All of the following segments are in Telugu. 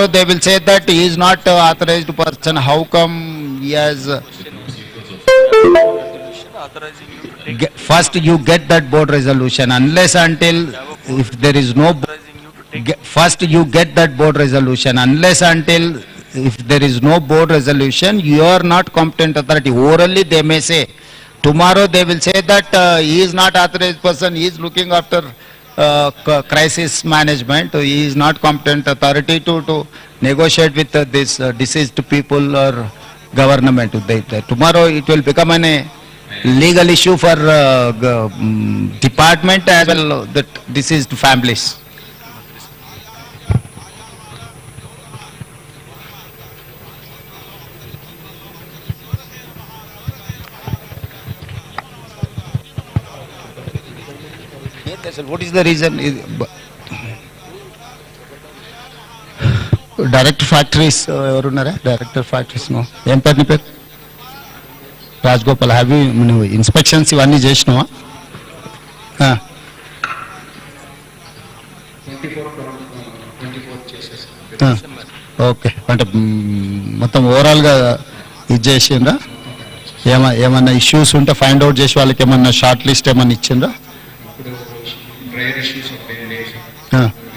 they will say that he is not authorized person. How come he has? First, you get that board resolution. Unless until if there is no. First, you get that board resolution. Unless until if there is no board resolution, you are not competent authority. Orally, they may say. Tomorrow, they will say that he is not authorized person. He is looking after crisis management. He is not competent authority to negotiate with this deceased people or government. Tomorrow it will become a legal issue for department as well that deceased families. What is the reason? Director factories, director factories, no. Em per ni per? Rajgopal, have you inspections ivanni chesinawa? 24 చేసేసాం. ఓకే, అంటే మొత్తం ఓవరాల్గా ఇది చేసిండ్రా? ఏమన్నా ఇష్యూస్ ఉంటే ఫైండ్ అవుట్ చేసి వాళ్ళకి ఏమన్నా షార్ట్ లిస్ట్ ఏమన్నా ఇచ్చిండ్రా? prior issues of 10 days.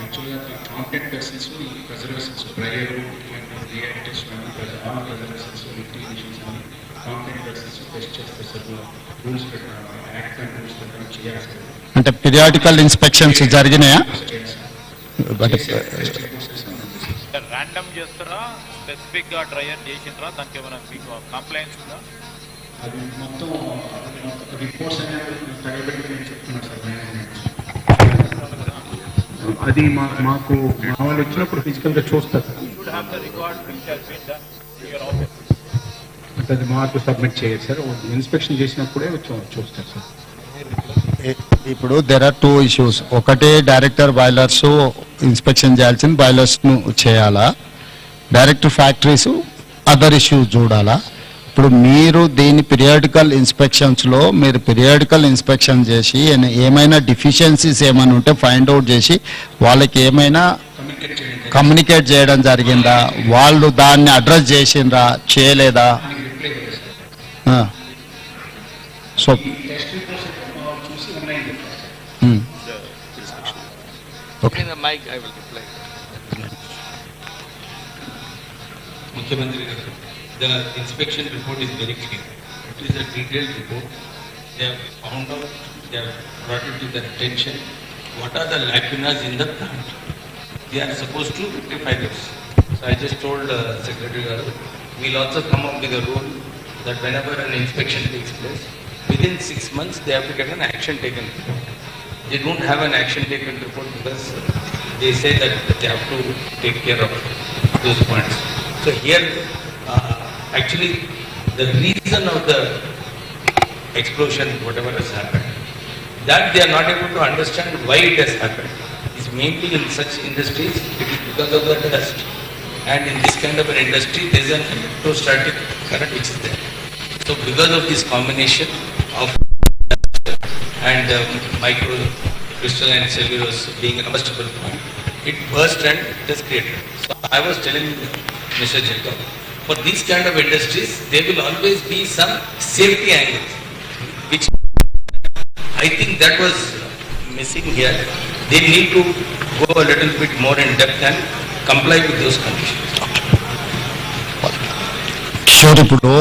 Actually, content persons will preservations prior reactors and all preservations will be issues and content persons test చేస్తారు rules act and rules ప్రకారం చేయాలి. అంటే పీరియాడికల్ ఇన్స్పెక్షన్స్ జరిగినాయా? బట్ ర్యాండమ్ చేస్తారా, స్పెసిఫిక్ గా ట్రయల్ చేసిండ్రా? దానికి ఏమైనా మీకు కంప్లైంట్స్ ఉందా? అది మొత్తం రిపోర్ట్స్ అనేది తగబెట్టి నేను చెప్తున్నాను సార్. అది మాకు మా వాళ్ళు వచ్చినప్పుడు ఫిజికల్ గా చూస్తారు సార్. అది మాకు సబ్మిట్ చేయాలి సార్. ఇన్స్పెక్షన్ చేసినప్పుడే చూస్తారు సార్. ఇప్పుడు దెర్ ఆర్ 2 issues. ఒకటి డైరెక్టర్ బాయిలర్స్ ఇన్స్పెక్షన్ చేయాల్సిన బాయిలర్స్ ను చేయాలా, డైరెక్టర్ ఫ్యాక్టరీస్ అదర్ ఇష్యూస్ చూడాలా. ఇప్పుడు మీరు దీని పీరియాడికల్ ఇన్స్పెక్షన్స్లో మీరు పీరియాడికల్ ఇన్స్పెక్షన్ చేసి ఏమైనా డిఫిషియన్సీస్ ఏమైనా ఉంటే ఫైండ్ అవుట్ చేసి వాళ్ళకి ఏమైనా కమ్యూనికేట్ చేయడం జరిగిందా, వాళ్ళు దాన్ని అడ్రస్ చేసిండ్రా, చేయలేదా? So Mukhyamantri garu, the inspection report is very clear. It is a detailed report. They have found out, they have brought it to their attention. What are the lacunas in the plant? They are supposed to rectify this. So I just told Secretary garu, we'll also come up with a rule that whenever an inspection takes place, within 6 months they have to get an action taken report. They don't have an action taken report because they say that they have to take care of those points. So here, actually, the reason of the explosion, whatever has happened, that they are not able to understand why it has happened. It's mainly in such industries, it is because of the dust. And in this kind of an industry, there is an electrostatic current which is there. So because of this combination of and micro crystalline cellulose being a combustible point, it burst and it has created. So I was telling Mr. Jacob, for these kind of industries, there will always be some safety angles, which I think that was missing here. They need to go a little bit more in depth and comply with those conditions. Sure. ఇప్పుడు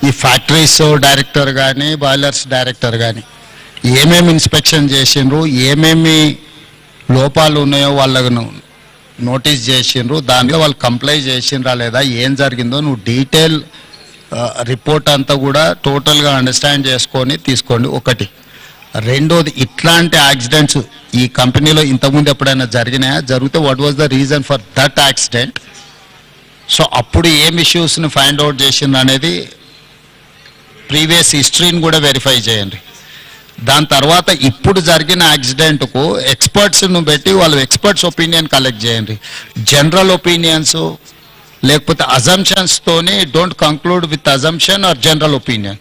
ఈ ఫ్యాక్టరీస్ డైరెక్టర్ కానీ బాయిలర్స్ డైరెక్టర్ కానీ ఏమేమి ఇన్స్పెక్షన్ చేసిండ్రు, ఏమేమి లోపాలు ఉన్నాయో వాళ్ళను నోటీస్ చేసిండ్రు, దానిలో వాళ్ళు కంప్లై చేసిండ్రా లేదా, ఏం జరిగిందో నువ్వు డీటెయిల్ రిపోర్ట్ అంతా కూడా టోటల్గా అండర్స్టాండ్ చేసుకొని తీసుకోండి. ఒకటి. రెండోది, ఇట్లాంటి యాక్సిడెంట్స్ ఈ కంపెనీలో ఇంతకుముందు ఎప్పుడైనా జరిగినాయా, జరిగితే what was the reason for that accident? So అప్పుడు ఏం ఇష్యూస్ని ఫైండ్ అవుట్ చేసిండ్రు అనేది ప్రీవియస్ హిస్టరీని కూడా వెరిఫై చేయండి. దాని తర్వాత ఇప్పుడు జరిగిన యాక్సిడెంట్కు ఎక్స్పర్ట్స్ను పెట్టి వాళ్ళ ఎక్స్పర్ట్స్ ఒపీనియన్ కలెక్ట్ చేయండి. జనరల్ ఒపీనియన్స్ లేకపోతే అజంప్షన్స్తోనే don't conclude with assumption or general opinion.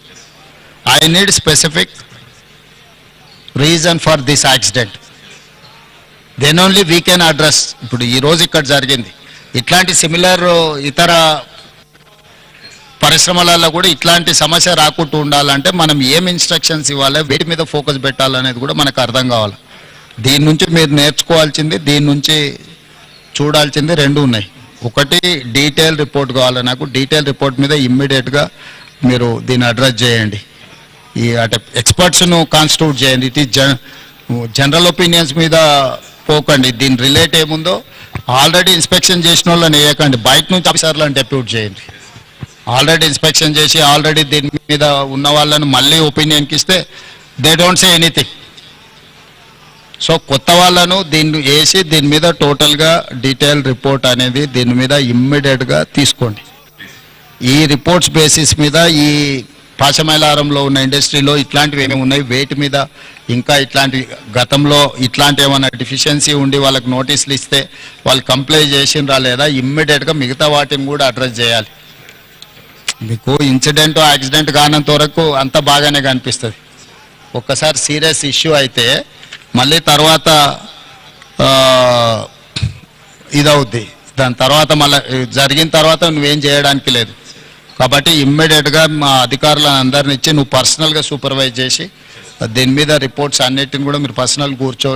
I need specific reason for this accident, then only we can address. ఇప్పుడు ఈరోజు ఇక్కడ జరిగింది, ఇట్లాంటి సిమిలర్ ఇతర పరిశ్రమలలో కూడా ఇట్లాంటి సమస్య రాకుండా ఉండాలంటే మనం ఏం ఇన్స్ట్రక్షన్స్ ఇవ్వాలి, వీటి మీద ఫోకస్ పెట్టాలనేది కూడా మనకు అర్థం కావాలి. దీని నుంచి మీరు నేర్చుకోవాల్సింది, దీని నుంచి చూడాల్సింది రెండు ఉన్నాయి. ఒకటి డీటెయిల్ రిపోర్ట్ కావాలి నాకు. డీటెయిల్ రిపోర్ట్ మీద ఇమ్మీడియట్గా మీరు దీన్ని అడ్రస్ చేయండి. ఈ అంటే ఎక్స్పర్ట్స్ను కాన్స్టిట్యూట్ చేయండి. ఇట్ ఈస్ జనరల్ ఒపీనియన్స్ మీద పోకండి. దీని రిలేట్ ఏముందో ఆల్రెడీ ఇన్స్పెక్షన్ చేసిన వాళ్ళని వేయకండి, బయట నుంచి ఆఫీసర్లను డెప్యూట్ చేయండి. ఆల్రెడీ ఇన్స్పెక్షన్ చేసి ఆల్రెడీ దీని మీద ఉన్న వాళ్ళని మళ్ళీ ఒపీనియన్కి ఇస్తే they don't say anything. So కొత్త వాళ్ళను దీన్ని వేసి దీని మీద టోటల్గా డీటెయిల్ రిపోర్ట్ అనేది దీని మీద ఇమ్మీడియట్గా తీసుకోండి. ఈ రిపోర్ట్స్ బేసిస్ మీద ఈ పాశమైలారంలో ఉన్న ఇండస్ట్రీలో ఇట్లాంటివి ఏమేమి ఉన్నాయి, వేటి మీద ఇంకా ఇట్లాంటి గతంలో ఇట్లాంటి ఏమైనా డెఫిషియన్సీ ఉండి వాళ్ళకి నోటీసులు ఇస్తే వాళ్ళు కంప్లైంట్ చేసిండ్రా లేదా, ఇమ్మీడియట్గా మిగతా వాటిని కూడా అడ్రస్ చేయాలి. మీకు ఇన్సిడెంట్ యాక్సిడెంట్ కానంత వరకు అంత బాగానే కనిపిస్తుంది. ఒక్కసారి సీరియస్ ఇష్యూ అయితే మళ్ళీ తర్వాత ఇదవుద్ది. దాని తర్వాత మళ్ళీ జరిగిన తర్వాత నువ్వేం చేయడానికి లేదు. కాబట్టి ఇమ్మీడియట్గా మా అధికారులను అందరిని ఇచ్చి నువ్వు పర్సనల్గా సూపర్వైజ్ చేసి దీని మీద రిపోర్ట్స్ అన్నిటిని కూడా మీరు పర్సనల్ కూర్చో